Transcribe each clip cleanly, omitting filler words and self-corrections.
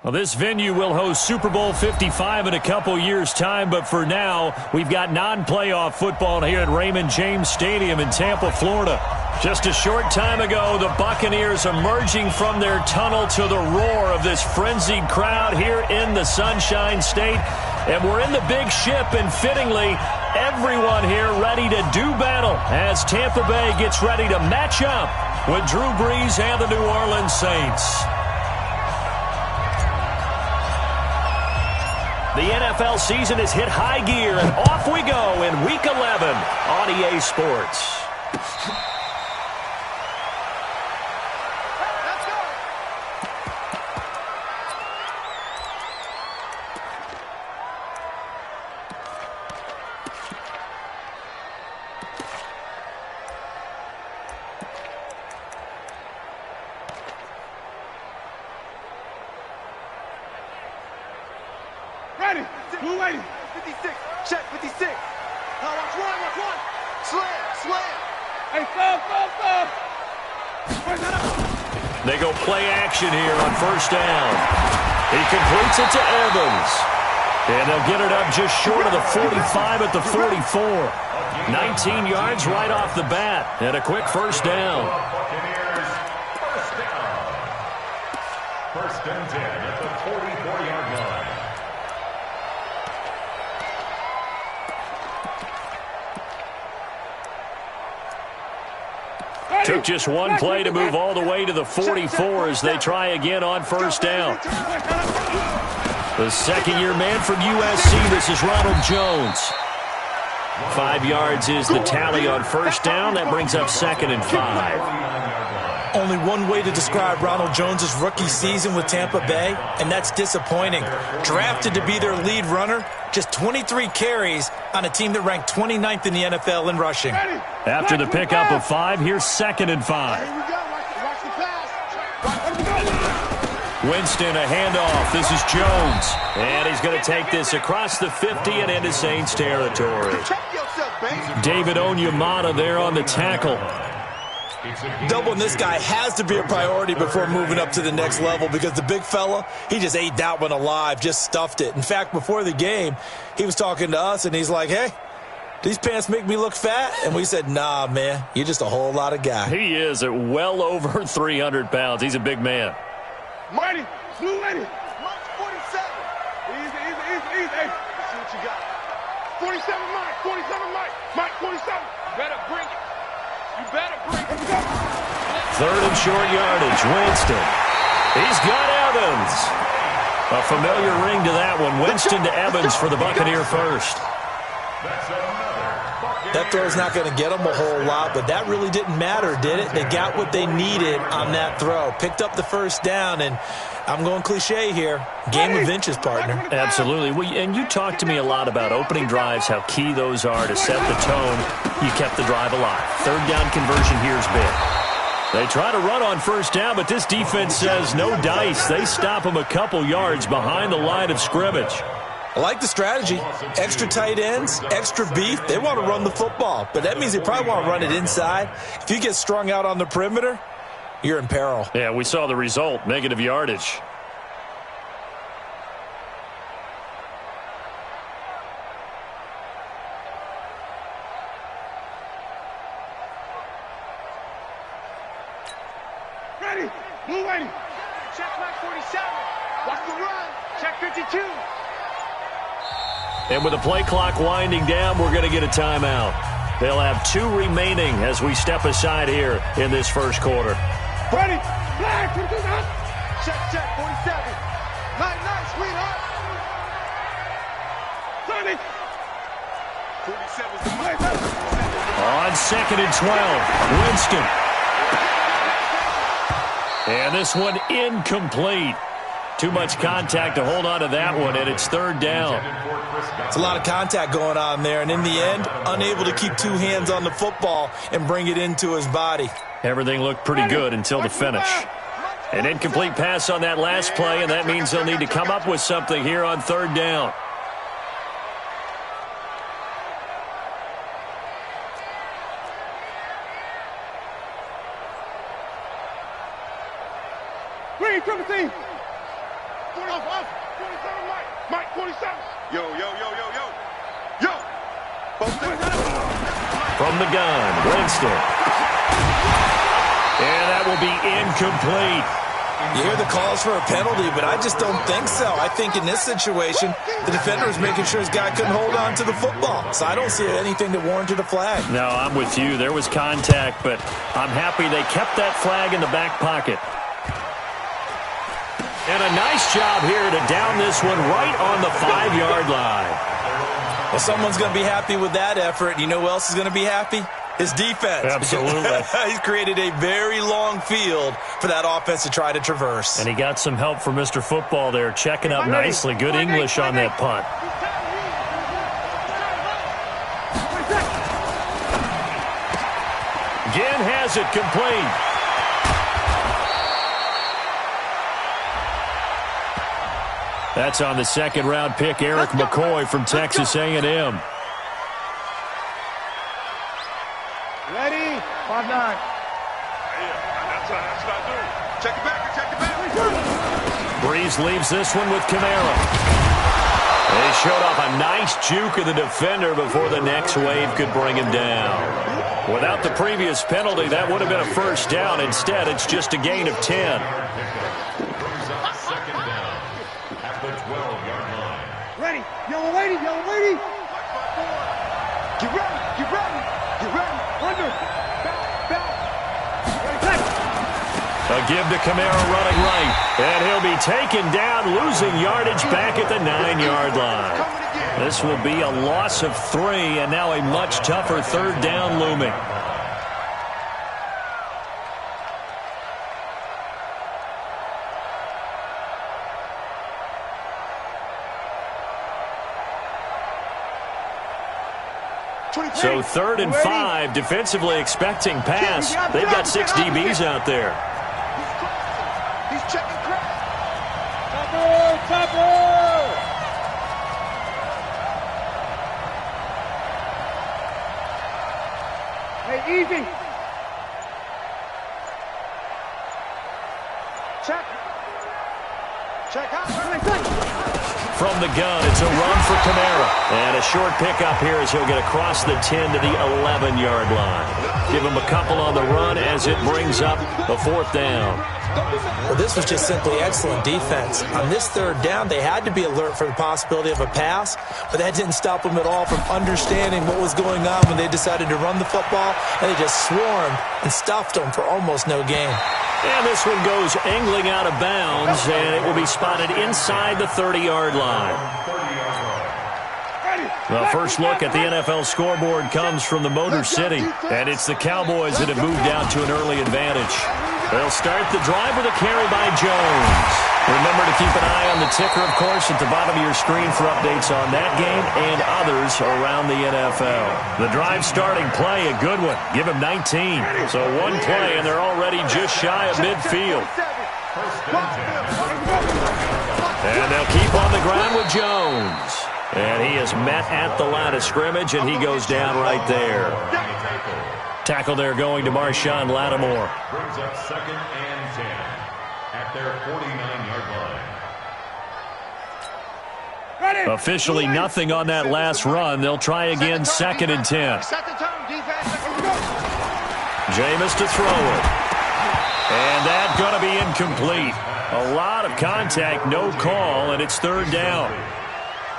Well, this venue will host Super Bowl 55 in a couple years' time, but for now, we've got non-playoff football here at Raymond James Stadium in Tampa, Florida. Just a short time ago, the Buccaneers emerging from their tunnel to the roar of this frenzied crowd here in the Sunshine State. And we're in the big ship, and fittingly, everyone here ready to do battle as Tampa Bay gets ready to match up with Drew Brees and the New Orleans Saints. The NFL season has hit high gear, and off we go in Week 11 on EA Sports. Ready. Blue 80. 56. Check 56. Now watch one. Slam. Hey, thumb. They go play action here on first down. He completes it to Evans. And they'll get it up just short of the 45 at the 44. 19 yards right off the bat. And a quick first down. First and 10 at the 44-yard line. Took just one play to move all the way to the 44 as they try again on first down. The second-year man from USC, this is Ronald Jones. 5 yards is the tally on first down. That brings up 2nd and 5. Only one way to describe Ronald Jones' rookie season with Tampa Bay, and that's disappointing. Drafted to be their lead runner, just 23 carries on a team that ranked 29th in the NFL in rushing. After the pickup of 5, here's 2nd and 5. Winston, a handoff. This is Jones. And he's going to take this across the 50 and into Saints territory. David Onyemata there on the tackle. Doubling this guy has to be a priority before moving up to the next level because the big fella, he just ate that one alive, just stuffed it. In fact, before the game, he was talking to us, and he's like, hey, these pants make me look fat? And we said, nah, man, you're just a whole lot of guy. He is at well over 300 pounds. He's a big man. Mighty, blue lady. Mark 47. Easy. Hey, let's see what you got. 47, Mike. Mike, 47. Better bring it. You better bring it. 3rd and short yardage. Winston. He's got Evans. A familiar ring to that one. Winston to Evans for the Buccaneer first. That throw's not going to get them a whole lot, but that really didn't matter, did it? They got what they needed on that throw. Picked up the first down, and I'm going cliche here. Game of inches, partner. Absolutely. Well, and you talked to me a lot about opening drives, how key those are to set the tone. You kept the drive alive. 3rd down conversion here's big. They try to run on first down, but this defense says no dice. They stop them a couple yards behind the line of scrimmage. I like the strategy. Extra tight ends, extra beef. They want to run the football, but that means they probably want to run it inside. If you get strung out on the perimeter, you're in peril. Yeah, we saw the result, negative yardage. Ready, blue lady. Check Mike 47. Watch the run. Check 52. And with the play clock winding down, we're going to get a timeout. They'll have 2 remaining as we step aside here in this first quarter. Ready, flag, 52. Check, 47. Night, sweetheart. 30. 47's the play. On 2nd and 12, Winston. And this one incomplete. Too much contact to hold on to that one, and it's 3rd down. It's a lot of contact going on there, and in the end, unable to keep 2 hands on the football and bring it into his body. Everything looked pretty good until the finish. An incomplete pass on that last play, and that means they'll need to come up with something here on 3rd down. Green, triple team. Mike, 27. Yo. From the gun, Winston. And that will be incomplete. You hear the calls for a penalty, but I just don't think so. I think in this situation, the defender was making sure his guy couldn't hold on to the football. So I don't see anything that warranted a flag. No, I'm with you. There was contact, but I'm happy they kept that flag in the back pocket. And a nice job here to down this one right on the 5-yard line. Well, someone's going to be happy with that effort. You know who else is going to be happy? His defense. Absolutely. He's created a very long field for that offense to try to traverse. And he got some help from Mr. Football there, checking up nicely. Good English on that punt. Again has it complete. That's on the second-round pick, Eric McCoy from Texas A&M. Ready? 5-9. Yeah, that's what I do. Check it back. Breeze leaves this one with Kamara. They showed off a nice juke of the defender before the next wave could bring him down. Without the previous penalty, that would have been a first down. Instead, it's just a gain of 10. Second down at the 12-yard line. Ready? Yellow lady. Get ready. Under. Back. A give to Kamara running right. And he'll be taken down, losing yardage back at the 9-yard line. This will be a loss of 3, and now a much tougher third down looming. So 3rd and 5, defensively expecting pass. They've got 6 DBs out there. He's checking crap. Hey, easy. Check out. From the gun, it's a run for Kamara. And a short pickup here as he'll get across the 10 to the 11-yard line. Give him a couple on the run as it brings up the 4th down. Well, this was just simply excellent defense. On this 3rd down, they had to be alert for the possibility of a pass, but that didn't stop them at all from understanding what was going on when they decided to run the football, and they just swarmed and stuffed them for almost no gain. And this one goes angling out of bounds, and it will be spotted inside the 30-yard line. The first look at the NFL scoreboard comes from the Motor City, and it's the Cowboys that have moved out to an early advantage. They'll start the drive with a carry by Jones. Remember to keep an eye on the ticker, of course, at the bottom of your screen for updates on that game and others around the NFL. The drive starting play, a good one. Give him 19. So one play, and they're already just shy of midfield. And they'll keep on the ground with Jones. And he is met at the line of scrimmage, and he goes down right there. Tackle there going to Marshawn Lattimore. Brings up 2nd and 10 at their 49-yard line. Officially nothing on that last run. They'll try again, 2nd and 10. Jameis to throw it. And that's going to be incomplete. A lot of contact, no call, and it's 3rd down.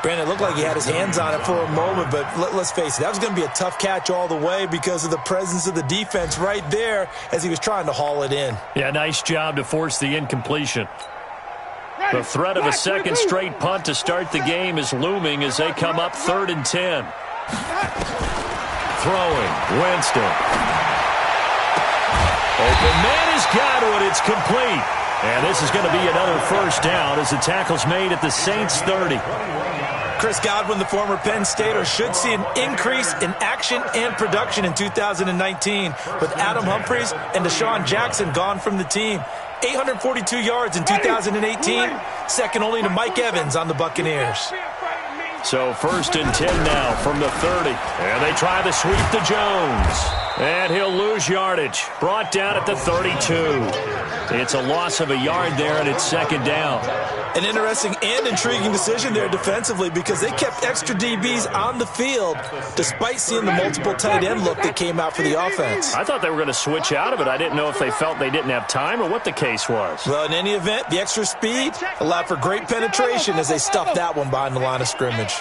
Brandon, it looked like he had his hands on it for a moment, but let's face it, that was going to be a tough catch all the way because of the presence of the defense right there as he was trying to haul it in. Yeah, nice job to force the incompletion. The threat of a second straight punt to start the game is looming as they come up 3rd and 10. Throwing, Winston. Open man is Godwin, it's complete. And this is going to be another first down as the tackle's made at the Saints 30. Chris Godwin, the former Penn Stater, should see an increase in action and production in 2019 with Adam Humphries and Deshaun Jackson gone from the team. 842 yards in 2018, second only to Mike Evans on the Buccaneers. So 1st and 10 now from the 30. And they try the sweep to Jones. And he'll lose yardage. Brought down at the 32. It's a loss of a yard there, and it's 2nd down. An interesting and intriguing decision there defensively because they kept extra DBs on the field despite seeing the multiple tight end look that came out for the offense. I thought they were going to switch out of it. I didn't know if they felt they didn't have time or what the case was. Well, in any event, the extra speed allowed for great penetration as they stuffed that one behind the line of scrimmage.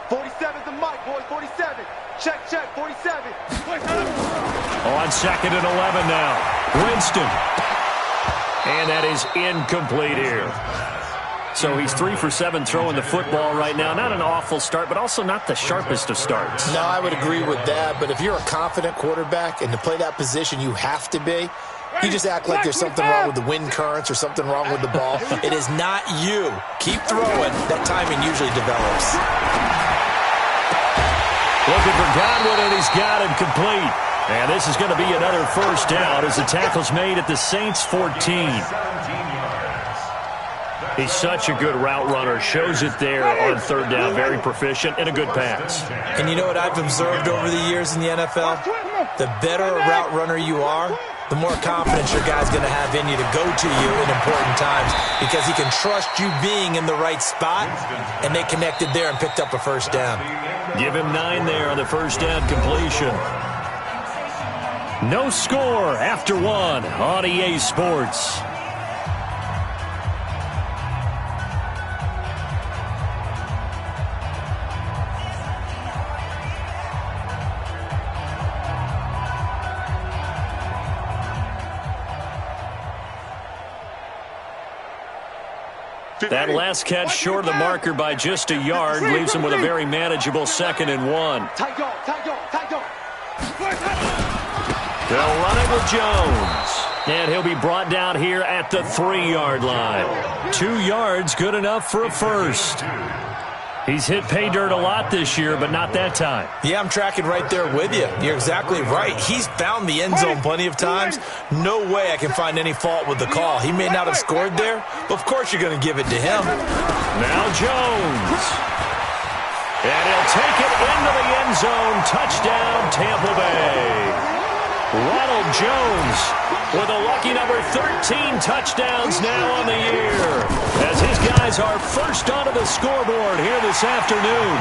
47's the mic, boys. 47. Check, 47. On 2nd and 11 now. Winston. And that is incomplete here. So he's 3 for 7 throwing the football right now. Not an awful start, but also not the sharpest of starts. No, I would agree with that. But if you're a confident quarterback and to play that position, you have to be. You just act like there's something wrong with the wind currents or something wrong with the ball. It is not you. Keep throwing. That timing usually develops. Looking for Godwin, and he's got him complete. And this is going to be another first down as the tackle's made at the Saints' 14. He's such a good route runner. Shows it there on 3rd down. Very proficient and a good pass. And you know what I've observed over the years in the NFL? The better a route runner you are, the more confidence your guy's going to have in you to go to you in important times because he can trust you being in the right spot, and they connected there and picked up a first down. Give him 9 there on the first down completion. No score after 1 on EA Sports. That last catch short of the marker by just a yard leaves him with a very manageable 2nd and 1. Tight go. They'll run it with Jones. And he'll be brought down here at the 3-yard line. 2 yards, good enough for a first. He's hit pay dirt a lot this year, but not that time. Yeah, I'm tracking right there with you. You're exactly right. He's found the end zone plenty of times. No way I can find any fault with the call. He may not have scored there, but of course you're going to give it to him. Now Jones. And he'll take it into the end zone. Touchdown, Tampa Bay. Ronald Jones with a lucky number 13 touchdowns now on the year as his guys are first onto the scoreboard here this afternoon.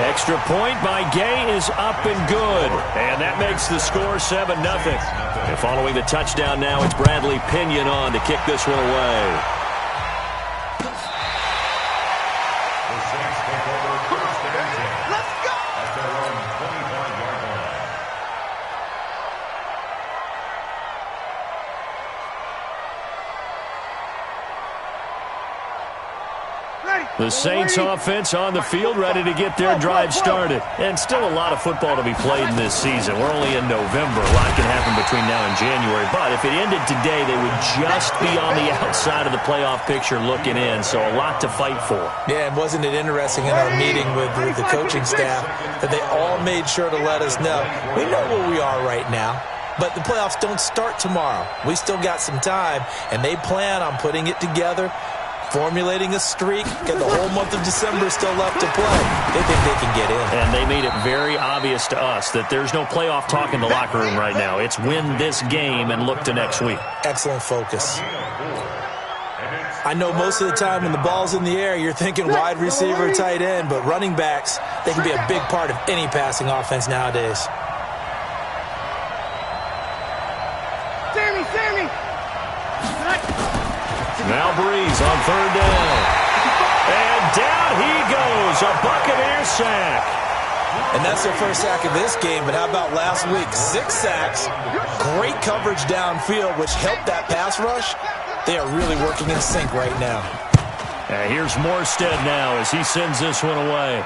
Extra point by Gay is up and good, and that makes the score 7-0. And following the touchdown now, it's Bradley Pinion on to kick this one away. The Saints offense on the field, ready to get their drive started. And still a lot of football to be played in this season. We're only in November. A lot can happen between now and January. But if it ended today, they would just be on the outside of the playoff picture looking in. So a lot to fight for. Yeah, and wasn't it interesting in our meeting with the coaching staff that they all made sure to let us know. We know where we are right now. But the playoffs don't start tomorrow. We still got some time, and they plan on putting it together, formulating a streak, got the whole month of December still left to play. They think they can get in. And they made it very obvious to us that there's no playoff talk in the locker room right now. It's win this game and look to next week. Excellent focus. I know most of the time when the ball's in the air, you're thinking wide receiver, tight end, but running backs, they can be a big part of any passing offense nowadays. Sammy! Now Breeze on 3rd down. And down he goes. A Buccaneer sack. And that's their first sack of this game, but how about last week? 6 sacks, great coverage downfield, which helped that pass rush. They are really working in sync right now. And here's Morstead now as he sends this one away.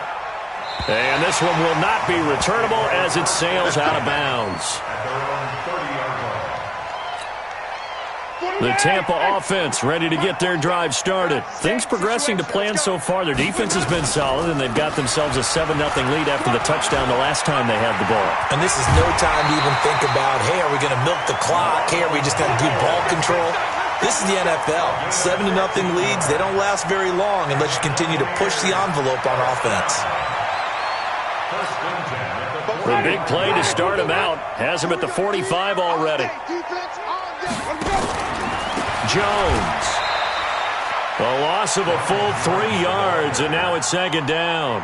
And this one will not be returnable as it sails out of bounds. The Tampa offense ready to get their drive started. Things progressing to plan so far. Their defense has been solid, and they've got themselves a 7-0 lead after the touchdown the last time they had the ball. And this is no time to even think about, hey, are we going to milk the clock? Hey, are we just going to do ball control? This is the NFL. 7-0 leads, they don't last very long unless you continue to push the envelope on offense. The big play to start him out has him at the 45 already. Jones. A loss of a full 3 yards, and now it's second down.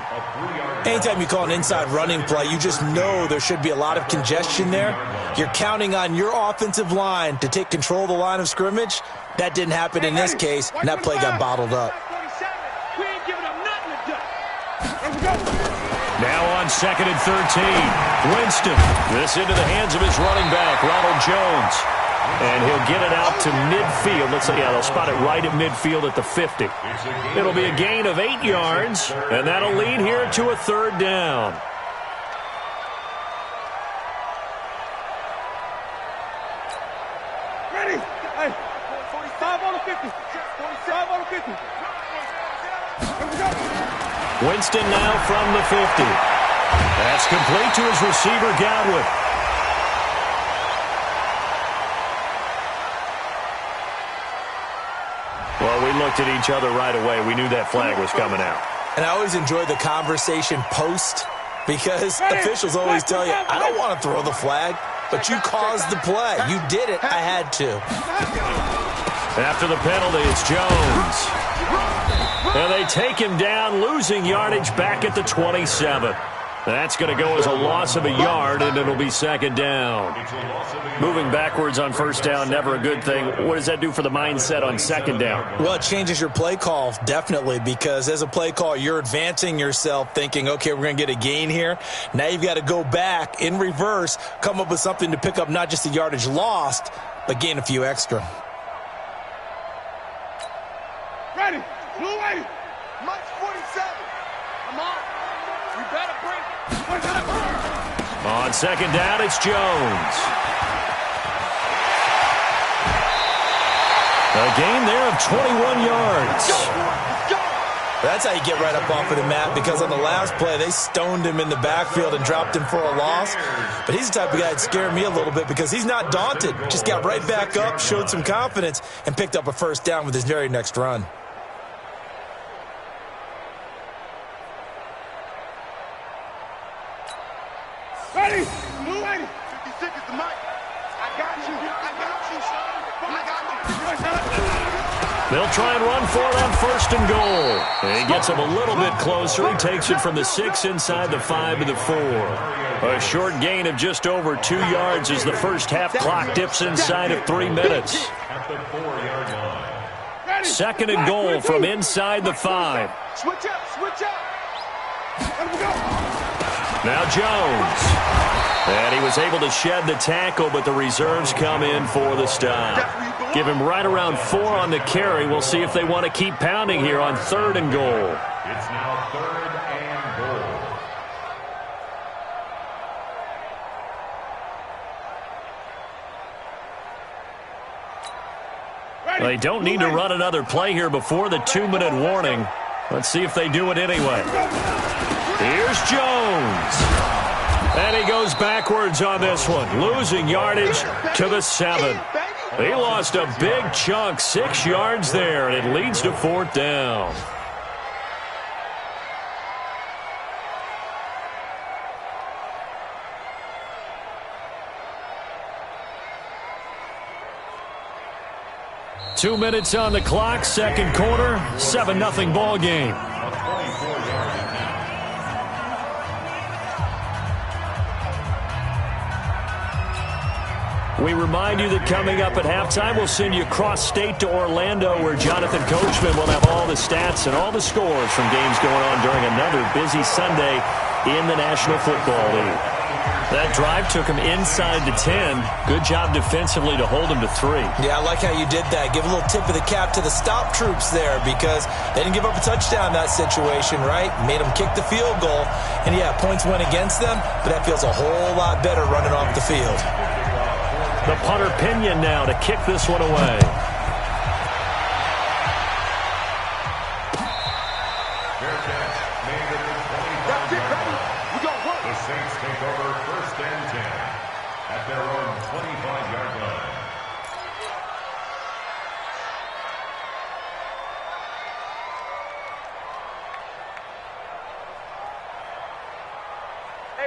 Anytime you call an inside running play, you just know there should be a lot of congestion there. You're counting on your offensive line to take control of the line of scrimmage. That didn't happen in this case, and that play got bottled up. Now on 2nd and 13, Winston. This into the hands of his running back, Ronald Jones. And he'll get it out to midfield. Let's say, they'll spot it right at midfield at the 50. It'll be a gain of 8 yards, and that'll lead here to a 3rd down. Ready? Hey, 45 on the 50. 45 on the 50. Here we go. Winston now from the 50. That's complete to his receiver, Godwin. Well, we looked at each other right away. We knew that flag was coming out. And I always enjoy the conversation post because officials always tell you, I don't want to throw the flag, but you caused the play. You did it. I had to. After the penalty, it's Jones. And they take him down, losing yardage back at the 27. That's going to go as a loss of a yard, and it'll be 2nd down. Moving backwards on 1st down, never a good thing. What does that do for the mindset on 2nd down? Well, it changes your play call, definitely, because as a play call, you're advancing yourself thinking, okay, we're going to get a gain here. Now you've got to go back in reverse, come up with something to pick up not just the yardage lost, but gain a few extra. Ready. Blue lady. Mike 47. I'm on. You better bring it. On 2nd down, it's Jones. A gain there of 21 yards. That's how you get right up off of the mat, because on the last play, they stoned him in the backfield and dropped him for a loss. But he's the type of guy that scared me a little bit because he's not daunted. Just got right back up, showed some confidence, and picked up a 1st down with his very next run. Ready? Blue lady. 56 is the mic. I got you. I got you, son. I got you. They'll try and run for it on 1st and goal. And he gets him a little bit closer. He takes it from the 6 inside the 5 to the 4. A short gain of just over 2 yards as the first half clock dips inside of 3 minutes. At the 4-yard line. 2nd and goal from inside the 5. Switch up. Switch up. Let me go. Now Jones. And he was able to shed the tackle, but the reserves come in for the stop. Give him right around 4 on the carry. We'll see if they want to keep pounding here on 3rd and goal. It's now 3rd and goal. They don't need to run another play here before the 2-minute warning. Let's see if they do it anyway. Here's Jones. And he goes backwards on this one, losing yardage to the 7. He lost a big chunk, 6 yards there, and it leads to 4th down. Two minutes on the clock, 2nd quarter, 7-0 ball game. We remind you that coming up at halftime, we'll send you cross-state to Orlando, where Jonathan Coachman will have all the stats and all the scores from games going on during another busy Sunday in the National Football League. That drive took him inside the 10. Good job defensively to hold him to 3. Yeah, I like how you did that. Give a little tip of the cap to the stop troops there, because they didn't give up a touchdown in that situation, right? Made them kick the field goal. And, yeah, points went against them, but that feels a whole lot better running off the field. The punter Pinion now to kick this one away. The Saints take over 1st and 10 at their own 25-yard line.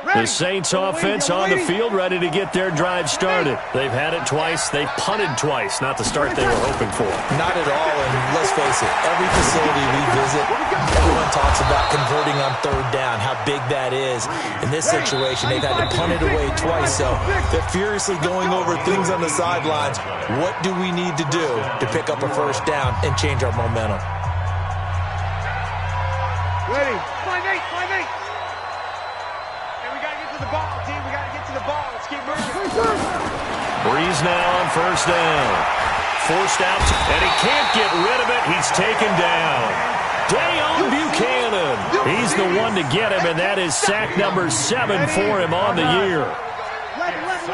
The Saints offense on the field, ready to get their drive started. They've had it twice. They've punted twice. Not the start they were hoping for. Not at all, and let's face it, every facility we visit, everyone talks about converting on third down, how big that is. In this situation, they've had to punt it away twice, so they're furiously going over things on the sidelines. What do we need to do to pick up a first down and change our momentum? Ready. 5-8, 5-8. The ball, team. We got to get to the ball. Let's keep moving. Breeze now on first down. Forced out, and he can't get rid of it. He's taken down. Dayon Buchanan. He's the one to get him, and that is sack number 7 for him on the year. Left.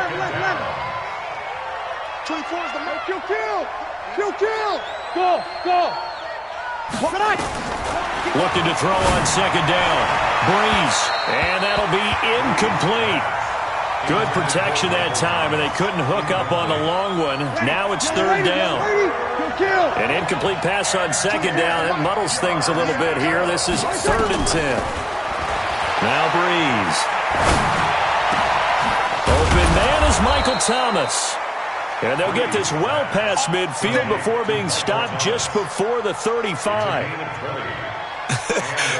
24 is the mark. Kill. Go. Looking to throw on second down. Breeze, and that'll be incomplete. Good protection that time, and they couldn't hook up on the long one. Now it's third down. An incomplete pass on second down. It muddles things a little bit here. This is 3rd and 10. Now Breeze. Open man is Michael Thomas. And they'll get this well past midfield before being stopped just before the 35.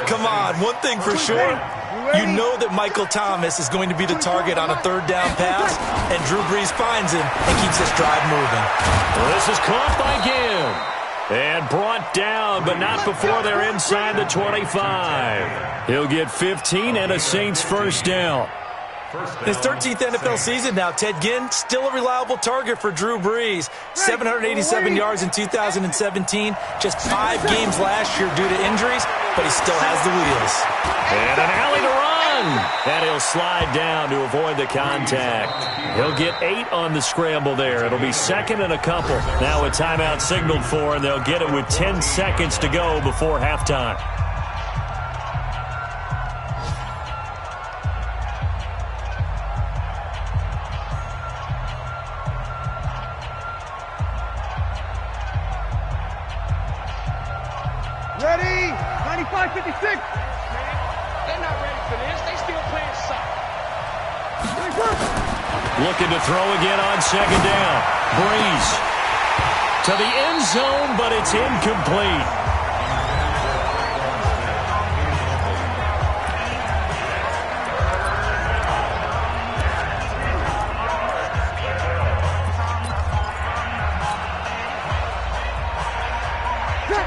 Come on, one thing for sure, you know that Michael Thomas is going to be the target on a third down pass, and Drew Brees finds him and keeps this drive moving. Well, this is caught by Ginn and brought down, but not before they're inside the 25. He'll get 15 and a Saints first down. His 13th NFL season now, Ted Ginn, still a reliable target for Drew Brees. 787 yards in 2017, just 5 games last year due to injuries, but he still has the wheels. And an alley to run. And he'll slide down to avoid the contact. He'll get 8 on the scramble there. It'll be 2nd and a couple. Now a timeout signaled for, and they'll get it with 10 seconds to go before halftime. Ready? 95-56. They're not ready for this. They still playing soft. Looking to throw again on second down. Breeze to the end zone, but it's incomplete.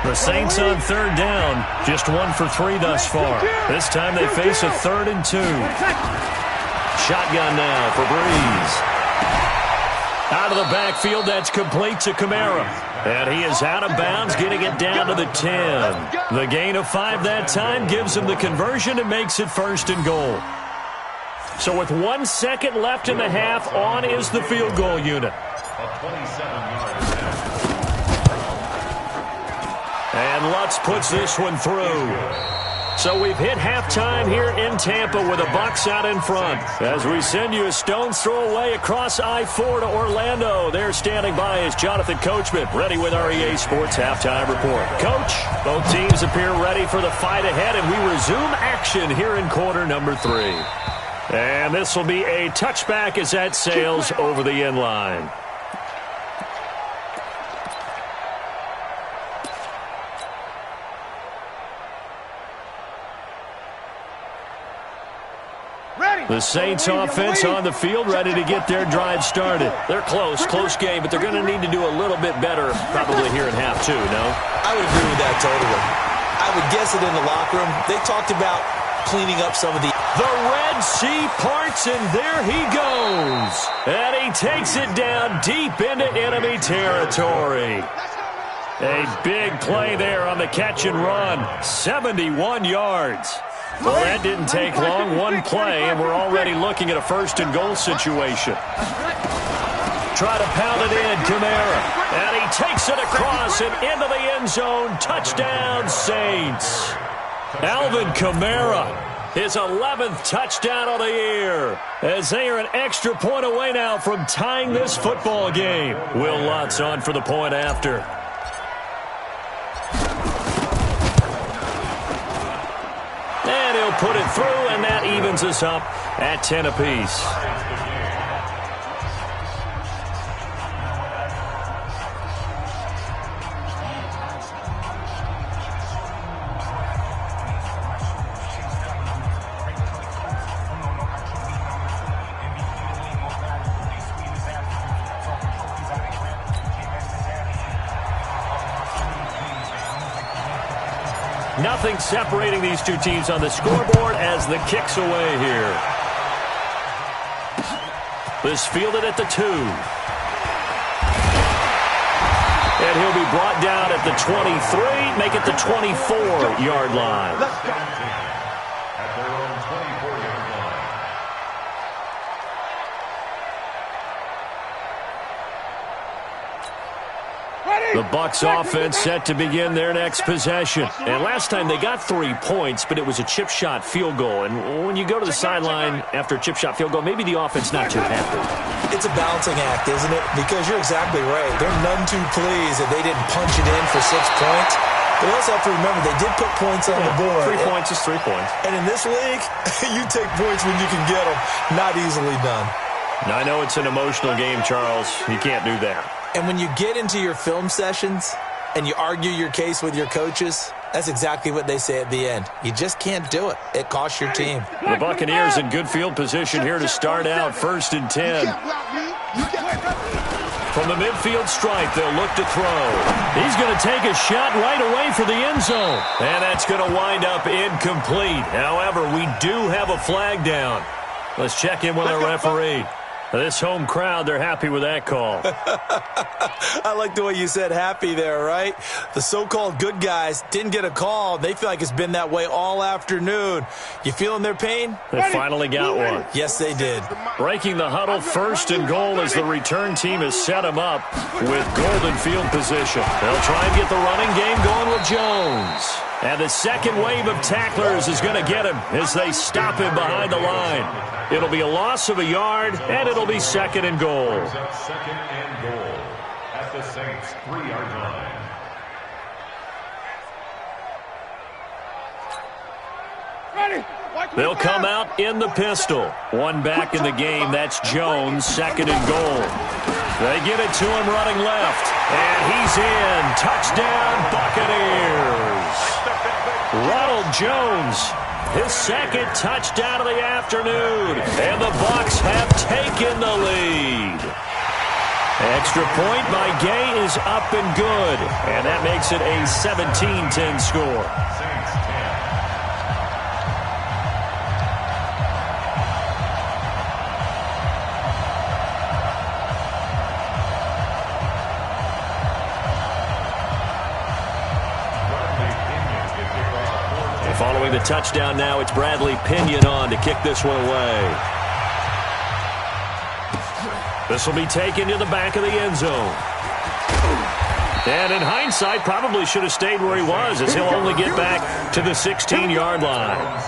The Saints on third down, just 1 for 3 thus far. This time they face a 3rd and 2. Shotgun now for Breeze. Out of the backfield, that's complete to Kamara. And he is out of bounds, getting it down to the 10. The gain of 5 that time gives him the conversion and makes it 1st and goal. So with 1 second left in the half, on is the field goal unit. And Lutz puts this one through. So we've hit halftime here in Tampa with the Bucs out in front. As we send you a stone's throw away across I-4 to Orlando. There standing by is Jonathan Coachman, ready with our EA Sports Halftime Report. Coach, both teams appear ready for the fight ahead, and we resume action here in quarter number 3. And this will be a touchback as that sails over the end line. The Saints offense on the field, ready to get their drive started. They're close game, but they're going to need to do a little bit better probably here in half 2, no? I would agree with that totally. I would guess it in the locker room. They talked about cleaning up some of the Red Sea parts, and there he goes. And he takes it down deep into enemy territory. A big play there on the catch and run. 71 yards. Well, that didn't take long. 1 play, and we're already looking at a 1st and goal situation. Try to pound it in, Kamara. And he takes it across and into the end zone. Touchdown, Saints. Alvin Kamara, his 11th touchdown of the year. As they are an extra point away now from tying this football game. Will Lutz on for the point after. And he'll put it through, and that evens us up at 10 apiece. Nothing separating these two teams on the scoreboard as the kick's away here. This fielded at the 2. And he'll be brought down at the 23, make it the 24-yard line. At their own 24-yard line. The Bucs offense set to begin their next possession. And last time they got 3 points, but it was a chip shot field goal. And when you go to the sideline after a chip shot field goal, maybe the offense not too happy. It's a balancing act, isn't it? Because you're exactly right. They're none too pleased that they didn't punch it in for 6 points. But you also have to remember they did put points on the board. 3 points is 3 points. And in this league, you take points when you can get them. Not easily done. Now, I know it's an emotional game, Charles. You can't do that. And when you get into your film sessions and you argue your case with your coaches, that's exactly what they say at the end. You just can't do it. It costs your team. The Buccaneers in good field position here to start out 1st and 10. From the midfield stripe, they'll look to throw. He's going to take a shot right away for the end zone. And that's going to wind up incomplete. However, we do have a flag down. Let's check in with our referee. This home crowd, they're happy with that call. I like the way you said happy there, right? The so-called good guys didn't get a call. They feel like it's been that way all afternoon. You feeling their pain? They finally got one. Yes, they did. Breaking the huddle, 1st and goal as the return team has set them up with golden field position. They'll try and get the running game going with Jones. And the second wave of tacklers is going to get him as they stop him behind the line. It'll be a loss of a yard, and it'll be 2nd and goal. 2nd and goal at the Saints' 3-yard line. They'll come out in the pistol. One back in the game, that's Jones, 2nd and goal. They get it to him running left, and he's in. Touchdown, Buccaneers. Ronald Jones, his 2nd touchdown of the afternoon, and the Bucs have taken the lead. Extra point by Gay is up and good, and that makes it a 17-10 score. Following the touchdown now, it's Bradley Pinion on to kick this one away. This will be taken to the back of the end zone. And in hindsight, probably should have stayed where he was, as he'll only get back to the 16-yard line.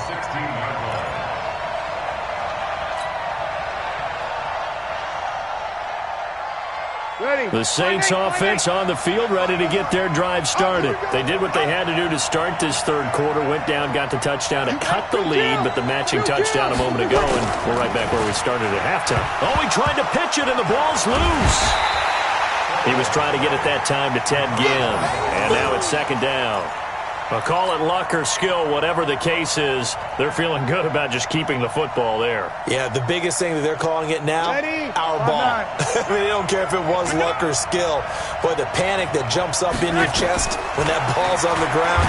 The Saints offense on the field, ready to get their drive started. They did what they had to do to start this 3rd quarter, went down, got the touchdown to cut the lead, but the matching touchdown a moment ago, and we're right back where we started at halftime. Oh, he tried to pitch it, and the ball's loose. He was trying to get it that time to Ted Ginn, and now it's 2nd down. I'll call it luck or skill, whatever the case is. They're feeling good about just keeping the football there. Yeah, the biggest thing that they're calling it now, our ball. I mean, they don't care if it was luck or skill. Boy, the panic that jumps up in your chest when that ball's on the ground.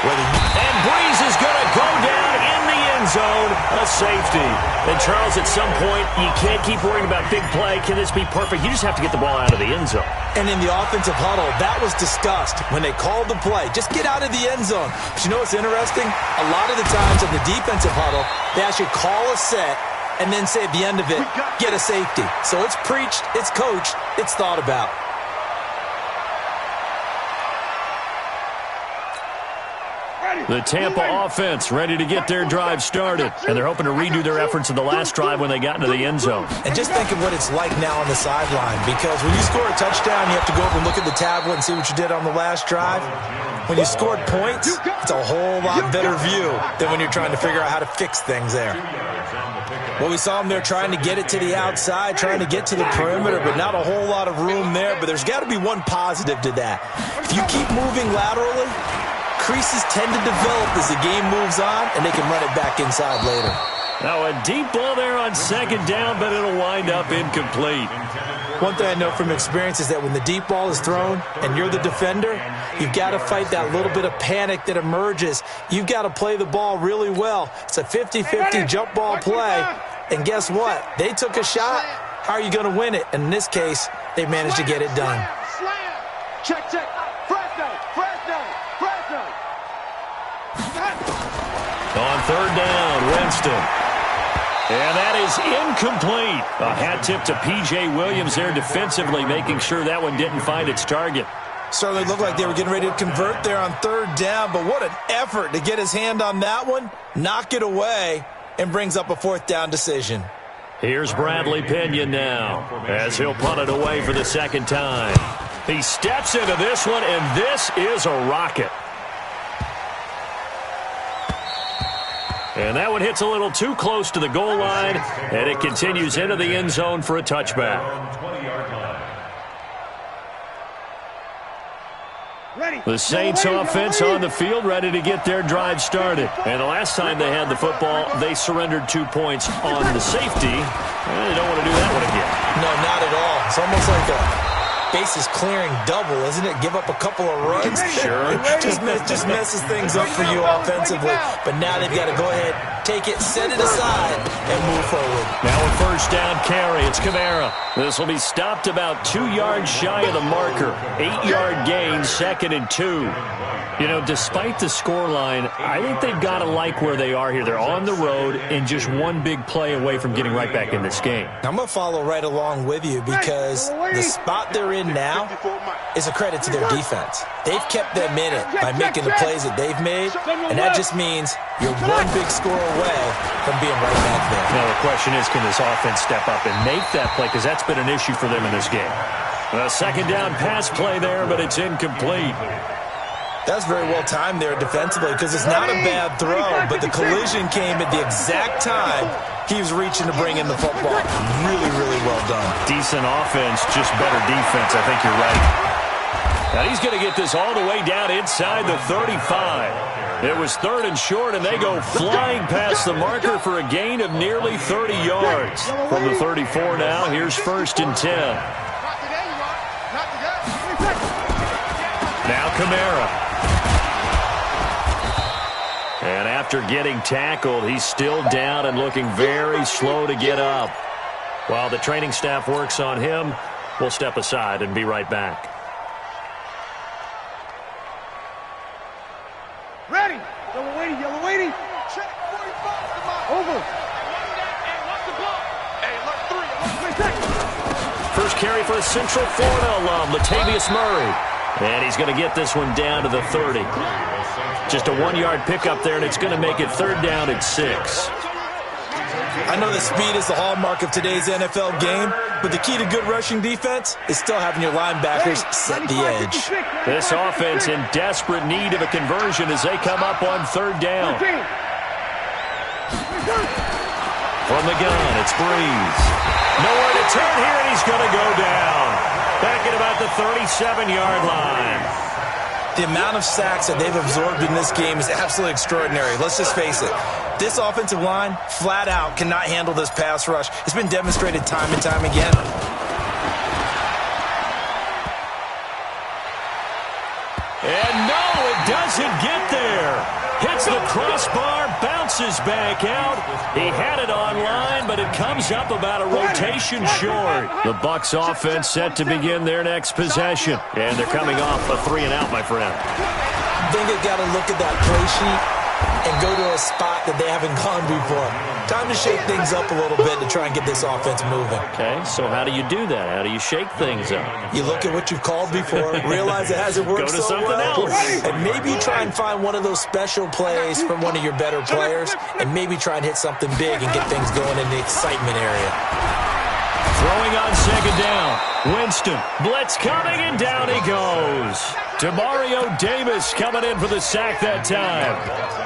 And Breeze is going to go down in the end zone, a safety. And, Charles, at some point, you can't keep worrying about big play. Can this be perfect? You just have to get the ball out of the end zone. And in the offensive huddle, that was discussed when they called the play. Just get out of the end zone. But you know what's interesting? A lot of the times in the defensive huddle, they actually call a set and then say at the end of it, get a safety. So it's preached, it's coached, it's thought about. The Tampa offense ready to get their drive started. And they're hoping to redo their efforts in the last drive when they got into the end zone. And just think of what it's like now on the sideline, because when you score a touchdown, you have to go over and look at the tablet and see what you did on the last drive. When you scored points, it's a whole lot better view than when you're trying to figure out how to fix things there. Well, we saw them there trying to get it to the outside, trying to get to the perimeter, but not a whole lot of room there. But there's got to be one positive to that. If you keep moving laterally, creases tend to develop as the game moves on, and they can run it back inside later. Now a deep ball there on second down, but it'll wind up incomplete. One thing I know from experience is that when the deep ball is thrown and you're the defender, you've got to fight that little bit of panic that emerges. You've got to play the ball really well. It's a 50-50 jump ball play. And guess what? They took a shot. How are you going to win it? And in this case, they managed to get it done. Check. Fresno. On third down, Winston. And that is incomplete. A hat tip to P.J. Williams there defensively, making sure that one didn't find its target. Certainly looked like they were getting ready to convert there on third down, but what an effort to get his hand on that one, knock it away, and brings up a fourth down decision. Here's Bradley Pinion now, as he'll punt it away for the second time. He steps into this one, and this is a rocket. And that one hits a little too close to the goal line, and it continues into the end zone for a touchback. The Saints offense on the field, ready to get their drive started. And the last time they had the football, they surrendered 2 points on the safety. And they don't want to do that one again. No, not at all. It's almost like a bases clearing double, isn't it? Give up a couple of runs. Sure. just messes things up for you offensively. But now they've got to go ahead, take it, set it aside, and move forward. Now a first down carry. It's Kamara. This will be stopped about 2 yards shy of the marker. 8-yard gain, 2nd and 2. You know, despite the scoreline, I think they've got to like where they are here. They're on the road and just one big play away from getting right back in this game. I'm going to follow right along with you because the spot they're in now is a credit to their defense. They've kept them in it by making the plays that they've made, and that just means you're one big score away from being right back there. Now the question is, can this offense step up and make that play? Because that's been an issue for them in this game. A second down pass play there, but it's incomplete. That's very well timed there defensively because it's not a bad throw, but the collision came at the exact time he was reaching to bring in the football. Really, really well done. Decent offense, just better defense. I think you're right. Now he's going to get this all the way down inside the 35. It was 3rd and short, and they go flying past the marker for a gain of nearly 30 yards. From the 34 now, here's 1st and 10. Now Kamara. And after getting tackled, he's still down and looking very slow to get up. While the training staff works on him, we'll step aside and be right back. Ready. Yellow waiting. Check 45. Over. First carry for a Central Florida alum, Latavius Murray. And he's going to get this one down to the 30. Just a 1-yard pickup there, and it's going to make it 3rd down at 6. I know that speed is the hallmark of today's NFL game, but the key to good rushing defense is still having your linebackers set the edge. This offense in desperate need of a conversion as they come up on 3rd down. From the gun, it's Breeze. Nowhere to turn here, and he's going to go down. Back at about the 37-yard line. The amount of sacks that they've absorbed in this game is absolutely extraordinary. Let's just face it. This offensive line, flat out, cannot handle this pass rush. It's been demonstrated time and time again. And no, it doesn't get there. Hits the crossbar, bounces back out. He had it online, but it comes up about a rotation short. The Bucs offense set to begin their next possession. And they're coming off a 3-and-out, my friend. I think they've got to look at that play sheet and go to a spot that they haven't gone before. Time to shake things up a little bit to try and get this offense moving. Okay, so how do you do that? How do you shake things up? You look at what you've called before, realize it hasn't worked Go to so something well, else. and maybe you try and find one of those special plays from one of your better players, and maybe try and hit something big and get things going in the excitement area. Throwing on second down. Winston, blitz coming, and down he goes. Demario Davis coming in for the sack that time.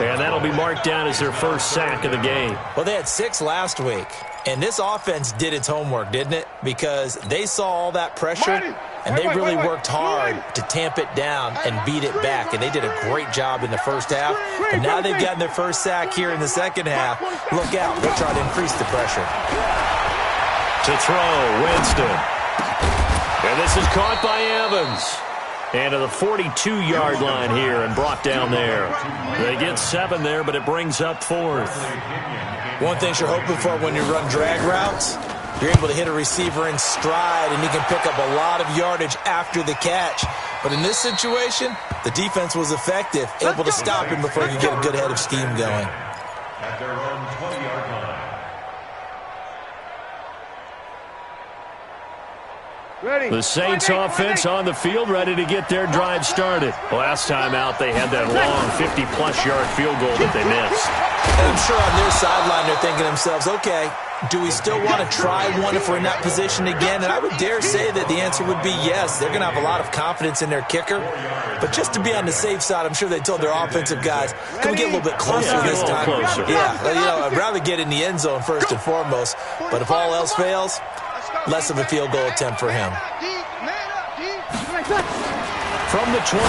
And that'll be marked down as their first sack of the game. Well, they had 6 last week, and this offense did its homework, didn't it? Because they saw all that pressure, and they really worked hard to tamp it down and beat it back, and they did a great job in the first half. And now they've gotten their first sack here in the second half. Look out. They'll try to increase the pressure. To throw, Winston. And this is caught by Evans. And to the 42-yard line here and brought down there. They get 7 there, but it brings up 4th. One thing you're hoping for when you run drag routes, you're able to hit a receiver in stride, and he can pick up a lot of yardage after the catch. But in this situation, the defense was effective, able to stop him before he could get a good head of steam going. At their own 20-yard line. The Saints offense on the field, ready to get their drive started. Last time out, they had that long 50-plus yard field goal that they missed. And I'm sure on their sideline they're thinking to themselves, okay, do we still want to try one if we're in that position again? And I would dare say that the answer would be yes. They're going to have a lot of confidence in their kicker. But just to be on the safe side, I'm sure they told their offensive guys, can we get a little bit closer this time? Yeah, I'd rather get in the end zone first and foremost. But if all else fails, less of a field goal attempt for him. From the 24,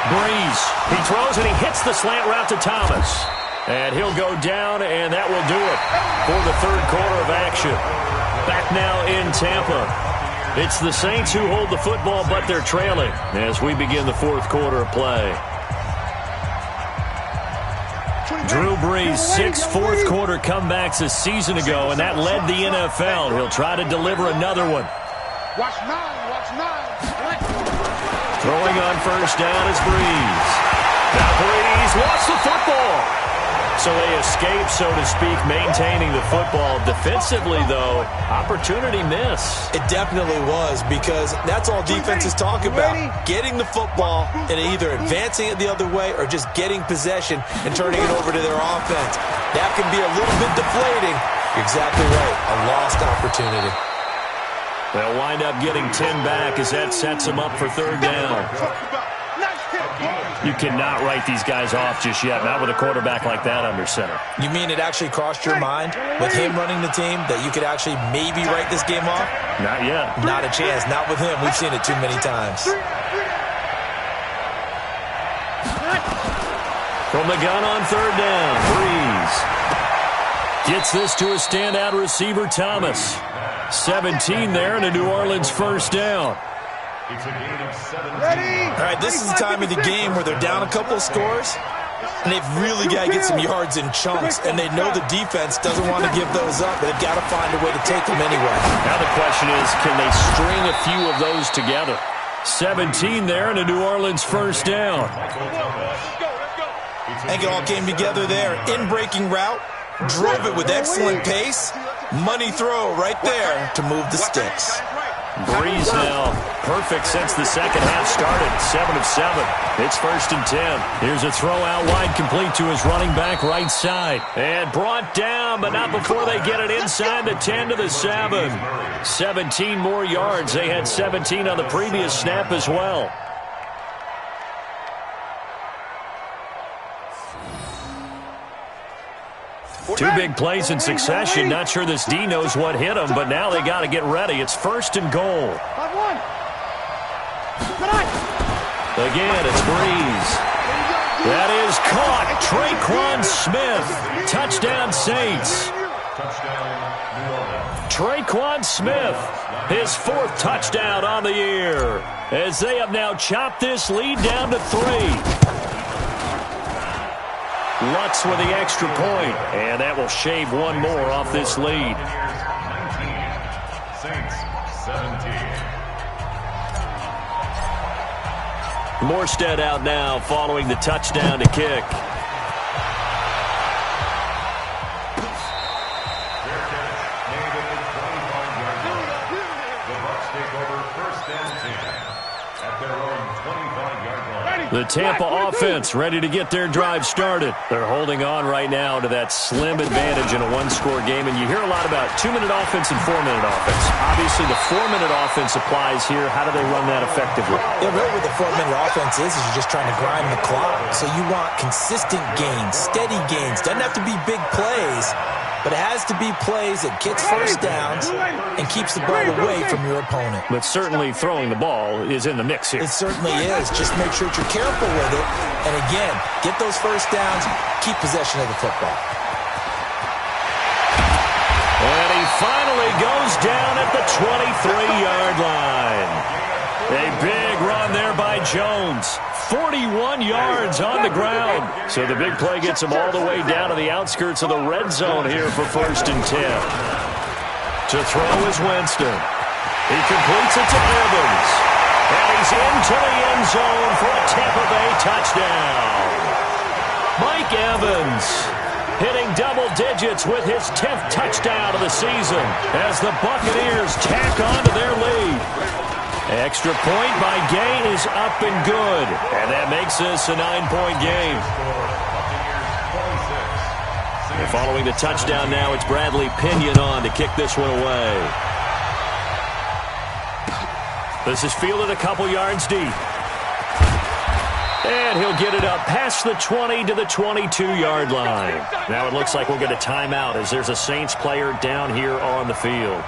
Breeze. He throws and he hits the slant route to Thomas. And he'll go down, and that will do it for the third quarter of action. Back now in Tampa. It's the Saints who hold the football, but they're trailing as we begin the fourth quarter of play. Drew Brees, 6 fourth-quarter comebacks a season ago, and that led the NFL. He'll try to deliver another one. Watch 9, watch 9. Throwing on first down is Brees. Now Brees lost the football. So they escape, so to speak, maintaining the football. Defensively, though, opportunity miss. It definitely was, because that's all defenses talk about. Getting the football and either advancing it the other way or just getting possession and turning it over to their offense. That can be a little bit deflating. You're exactly right. A lost opportunity. They'll wind up getting 10 back as that sets them up for third down. You cannot write these guys off just yet, not with a quarterback like that under center. You mean it actually crossed your mind with him running the team that you could actually maybe write this game off? Not yet. Not a chance. Not with him. We've seen it too many times. From the gun on third down, Brees gets this to a standout receiver, Thomas. 17 there and a New Orleans first down. It's a gain of 17. All right, this is the time of the game where they're down a couple of scores, and they've really got to get some yards in chunks, and they know the defense doesn't want to give those up, but they've got to find a way to take them anyway. Now the question is, can they string a few of those together? 17 there and a New Orleans first down. I think it all came together there. In-breaking route, drove it with excellent pace. Money throw right there to move the sticks. Brees now perfect since the second half started. 7 of 7. It's first and 10. Here's a throw out wide, complete to his running back right side. And brought down, but not before they get it inside the 10 to the 7. 17 more yards. They had 17 on the previous snap as well. Two big plays in succession. Not sure this D knows what hit him, but now they got to get ready. It's first and goal. Again, it's Brees. That is caught. Traquan Smith. Touchdown, Saints. Traquan Smith, his 4th touchdown on the year, as they have now chopped this lead down to 3. Lutz with the extra point, and that will shave one more off this lead. 19, Saints 17. Morstead out now following the touchdown to kick. The Tampa offense ready to get their drive started. They're holding on right now to that slim advantage in a one-score game, and you hear a lot about 2-minute offense and 4-minute offense. Obviously, the 4-minute offense applies here. How do they run that effectively? Yeah, really what the 4-minute offense is you're just trying to grind the clock. So you want consistent gains, steady gains. Doesn't have to be big plays, but it has to be plays that gets first downs and keeps the ball away from your opponent. But certainly throwing the ball is in the mix here. It certainly is. Just make sure that you're careful with it. And again, get those first downs, keep possession of the football. And he finally goes down at the 23-yard line. A big run there by Jones. 41 yards on the ground. So the big play gets him all the way down to the outskirts of the red zone here for 1st and 10. To throw is Winston. He completes it to Evans. And he's into the end zone for a Tampa Bay touchdown. Mike Evans hitting double digits with his 10th touchdown of the season as the Buccaneers tack on to their lead. Extra point by Gay is up and good. And that makes this a 9-point game. And following the touchdown now, it's Bradley Pinion on to kick this one away. This is fielded a couple yards deep. And he'll get it up past the 20 to the 22-yard line. Now it looks like we'll get a timeout as there's a Saints player down here on the field.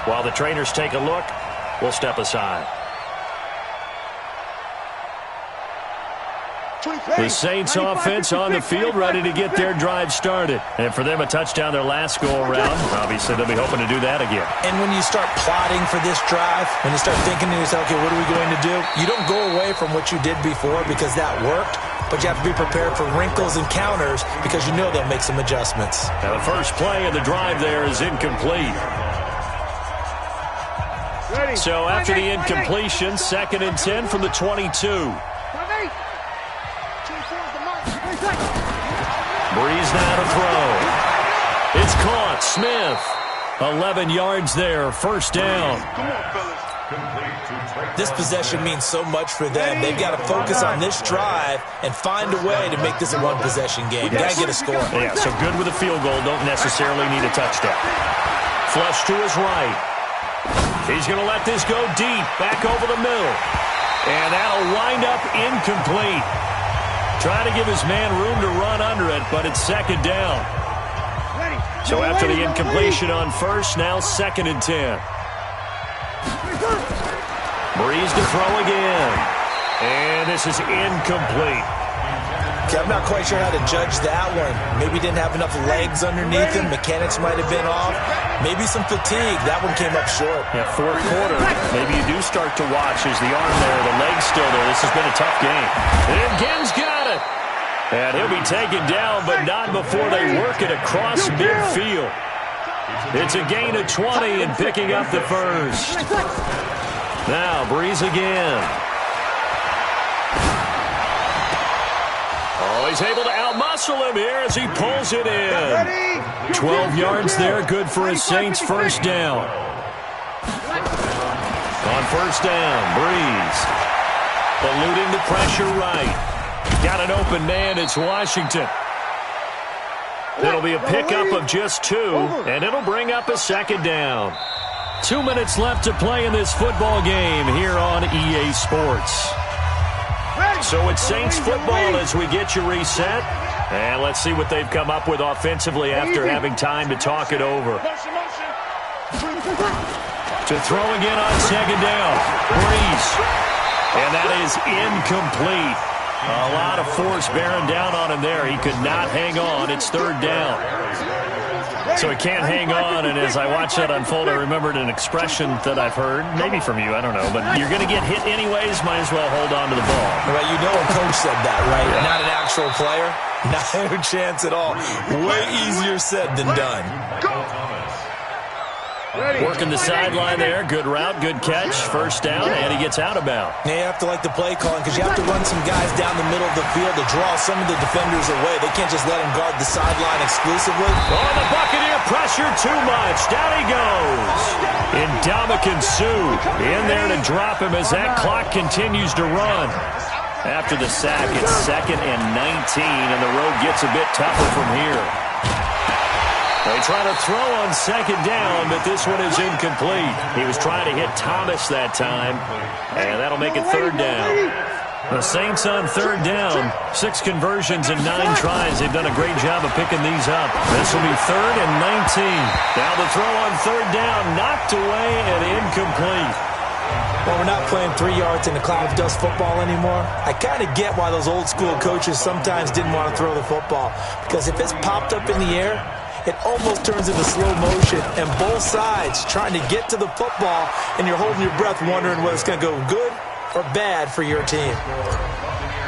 While the trainers take a look, we'll step aside. The Saints offense on the field ready to get their drive started. And for them, a touchdown their last go-around. Obviously, they'll be hoping to do that again. And when you start plotting for this drive, when you start thinking to yourself, okay, what are we going to do? You don't go away from what you did before because that worked, but you have to be prepared for wrinkles and counters because you know they'll make some adjustments. Now, the first play of the drive there is incomplete. So after the incompletion, 2nd and 10 from the 22. Breeze now to throw. It's caught. Smith. 11 yards there. 1st down. This possession means so much for them. They've got to focus on this drive and find a way to make this a one-possession game. Got to get a score. Yeah, so good with a field goal. Don't necessarily need a touchdown. Flush to his right. He's going to let this go deep. Back over the middle. And that'll wind up incomplete. Trying to give his man room to run under it, but it's 2nd down. So after the incompletion on 1st, now 2nd and 10. Breeze to throw again. And this is incomplete. Okay, I'm not quite sure how to judge that one. Maybe didn't have enough legs underneath him. Mechanics might have been off. Maybe some fatigue. That one came up short. Yeah, 4th quarter. Maybe you do start to watch as the arm there, the leg's still there. This has been a tough game. And Ginn's got it. And he'll be taken down, but not before they work it across midfield. It's a gain of 20 and picking up the 1st. Now, Breeze again. Oh, he's able to outmuscle him here as he pulls it in. 12 yards there, good for his Saints' 1st down. On 1st down, Breeze. Eluding the pressure right. Got an open man, it's Washington. It'll be a pickup of just 2, and it'll bring up a 2nd down. 2 minutes left to play in this football game here on EA Sports. So it's Saints football as we get you reset. And let's see what they've come up with offensively after having time to talk it over. To throw again on 2nd down. Breeze. And that is incomplete. A lot of force bearing down on him there. He could not hang on. It's 3rd down. So he can't hang on, and as I watched that unfold, I remembered an expression that I've heard, maybe from you, I don't know, but you're going to get hit anyways, might as well hold on to the ball. Well, you know a coach said that, right? Yeah. Not an actual player. Not a chance at all. Way easier said than done. Working the sideline there. Good route, good catch. 1st down, and he gets out of bounds. Now you have to like the play calling because you have to run some guys down the middle of the field to draw some of the defenders away. They can't just let them guard the sideline exclusively. Oh, the Buccaneer pressure too much. Down he goes. Ndamukong Suh in there to drop him as that clock continues to run. After the sack, it's 2nd and 19, and the road gets a bit tougher from here. They try to throw on 2nd down, but this one is incomplete. He was trying to hit Thomas that time, and that'll make it 3rd down. The Saints on 3rd down, 6 conversions and 9 tries. They've done a great job of picking these up. This will be 3rd and 19. Now the throw on 3rd down, knocked away and incomplete. Well, we're not playing 3 yards in the cloud of dust football anymore. I kind of get why those old school coaches sometimes didn't want to throw the football, because if it's popped up in the air, it almost turns into slow motion, and both sides trying to get to the football, and you're holding your breath wondering whether it's going to go good or bad for your team.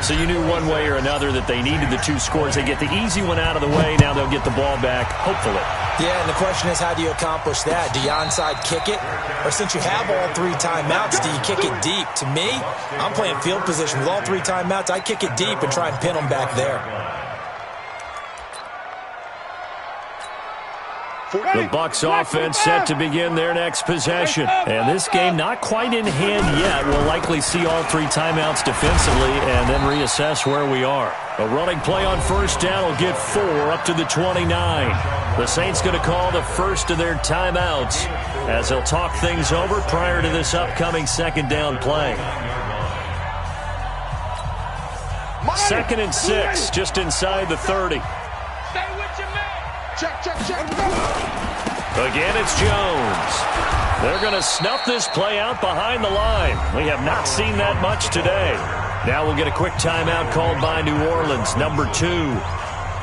So you knew one way or another that they needed the 2 scores. They get the easy one out of the way. Now they'll get the ball back, hopefully. Yeah, and the question is, how do you accomplish that? Do you onside kick it? Or since you have all 3 timeouts, do you kick it deep? To me, I'm playing field position with all 3 timeouts. I kick it deep and try and pin them back there. The Bucs offense set to begin their next possession. And this game not quite in hand yet. We'll likely see all 3 timeouts defensively and then reassess where we are. A running play on 1st down will get 4 up to the 29. The Saints going to call the first of their timeouts as they'll talk things over prior to this upcoming 2nd down play. 2nd and 6, just inside the 30. Check, check, check. Again, it's Jones. They're going to snuff this play out behind the line. We have not seen that much today. Now we'll get a quick timeout called by New Orleans, number 2,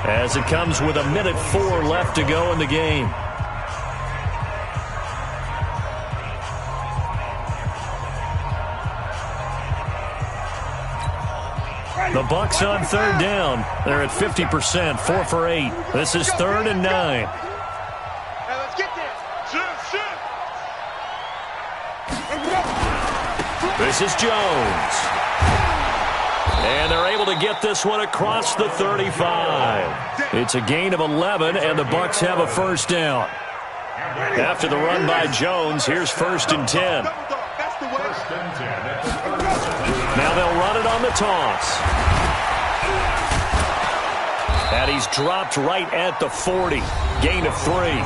as it comes with 1:04 left to go in the game. The Bucs on 3rd down. They're at 50%, 4 for 8. This is 3rd and 9. Hey, let's get there. Shoot. This is Jones. And they're able to get this one across the 35. It's a gain of 11, and the Bucs have a 1st down. After the run by Jones, here's 1st and 10. Now they'll run it on the toss. And he's dropped right at the 40. Gain of 3.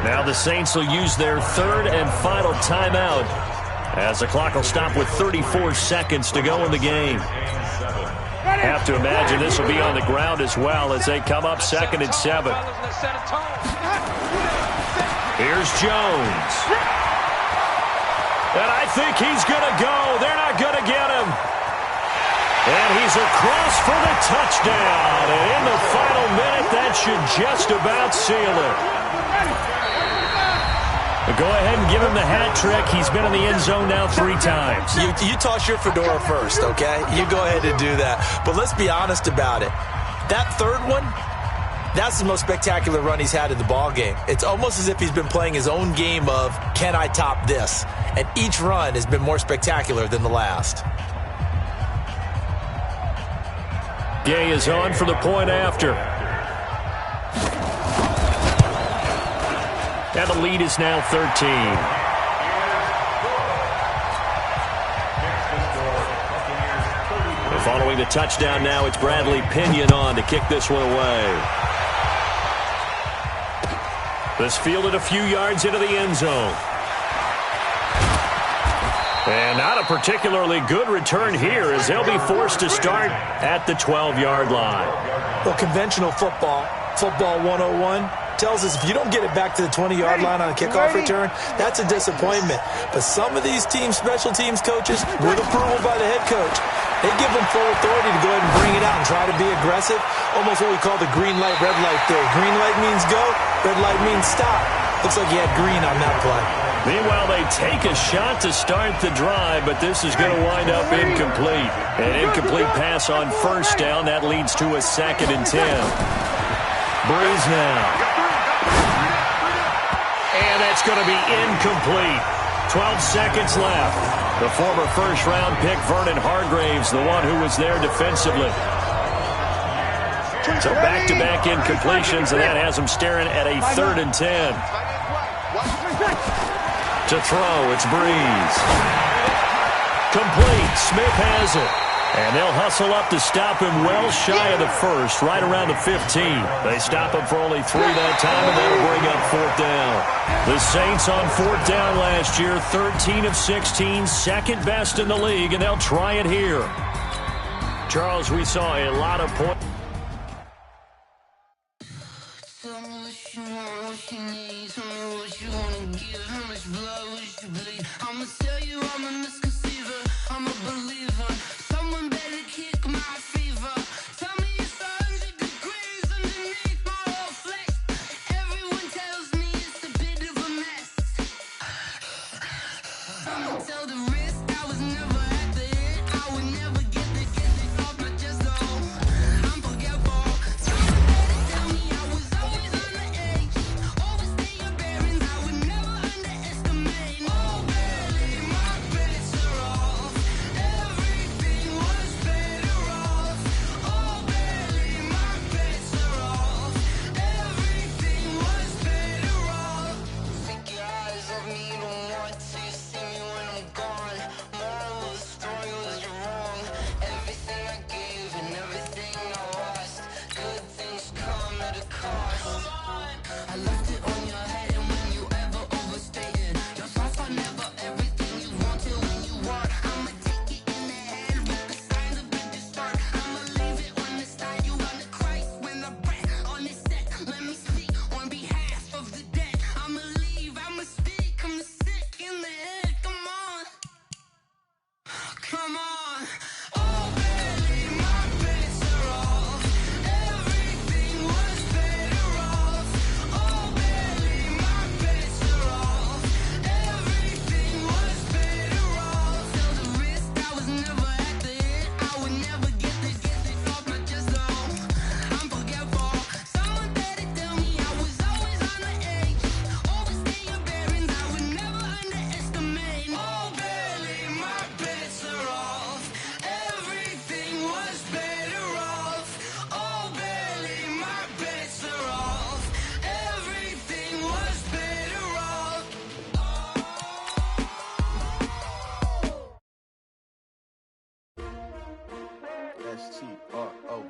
Now the Saints will use their 3rd and final timeout as the clock will stop with 34 seconds to go in the game. Have to imagine this will be on the ground as well as they come up 2nd and 7. Here's Jones. And I think he's going to go. They're not going to get him. And he's across for the touchdown. And in the final minute, that should just about seal it. Go ahead and give him the hat trick. He's been in the end zone now 3 times. You toss your fedora first, okay? You go ahead and do that. But let's be honest about it. That 3rd one, that's the most spectacular run he's had in the ball game. It's almost as if he's been playing his own game of, can I top this? And each run has been more spectacular than the last. Gay is on for the point after. And the lead is now 13. Following the touchdown now, it's Bradley Pinion on to kick this one away. This fielded a few yards into the end zone. And not a particularly good return here as they'll be forced to start at the 12-yard line. Well, conventional football 101, tells us if you don't get it back to the 20-yard line on a kickoff return, that's a disappointment. But some of these teams, special teams coaches, with approval by the head coach, they give them full authority to go ahead and bring it out and try to be aggressive. Almost what we call the green light, red light theory. Green light means go, red light means stop. Looks like he had green on that play. Meanwhile, they take a shot to start the drive, but this is going to wind up incomplete. An incomplete pass on 1st down. That leads to a 2nd and 10. Breeze now. And that's going to be incomplete. 12 seconds left. The former first-round pick, Vernon Hargraves, the one who was there defensively. So back-to-back incompletions, and that has him staring at a 3rd and 10. To throw, it's Breeze. Complete. Smith has it. And they'll hustle up to stop him well shy of the first, right around the 15. They stop him for only 3 that time, and that'll bring up 4th down. The Saints on 4th down last year, 13 of 16, second best in the league, and they'll try it here. Charles, we saw a lot of points. Tell me what you want, what you need. Tell me what you want to give. How much blood would you bleed? I'ma tell you I'm a misconceiver. I'm a believer. Someone better kick my fever. Tell me it's 100 degrees underneath my whole flesh. Everyone tells me it's a bit of a mess. I'ma tell the risk I was never at the end. I would never get this off my chest though. I'm forgetful. Someone better tell me I was always on the edge. Overstay your bearings, I would never underestimate. Oh, barely, my bets are off. Everything was better off. Oh, barely, my bets are off. Everything was better off. Take your eyes off me, don't want to see me when I'm gone. Moral of the story was you're wrong. Everything I gave and everything I lost. Good things come at a cost. I left it on your head, and when you ever overstay it, your thoughts are never everything you want till when you want. I'ma take it in the head with the signs of a good start. I'ma leave it on the side. You on the Christ when the breath on this set. Let me speak on behalf of the dead. I'ma leave, I'ma speak. I'm sick in the head. Come on, come on. Oh, barely, my bets are off. Everything was better off. Oh, barely, my bets are off. Everything was better off. Tell the risk I was never at the end. I would never get this off my chest though. I'm forgetful. Someone better tell me I was always on the edge. Overstay your bearings, I would never underestimate. Oh, barely, my bets are off. Everything was better off. Oh, barely, my bets are off. Everything was better off. STRO.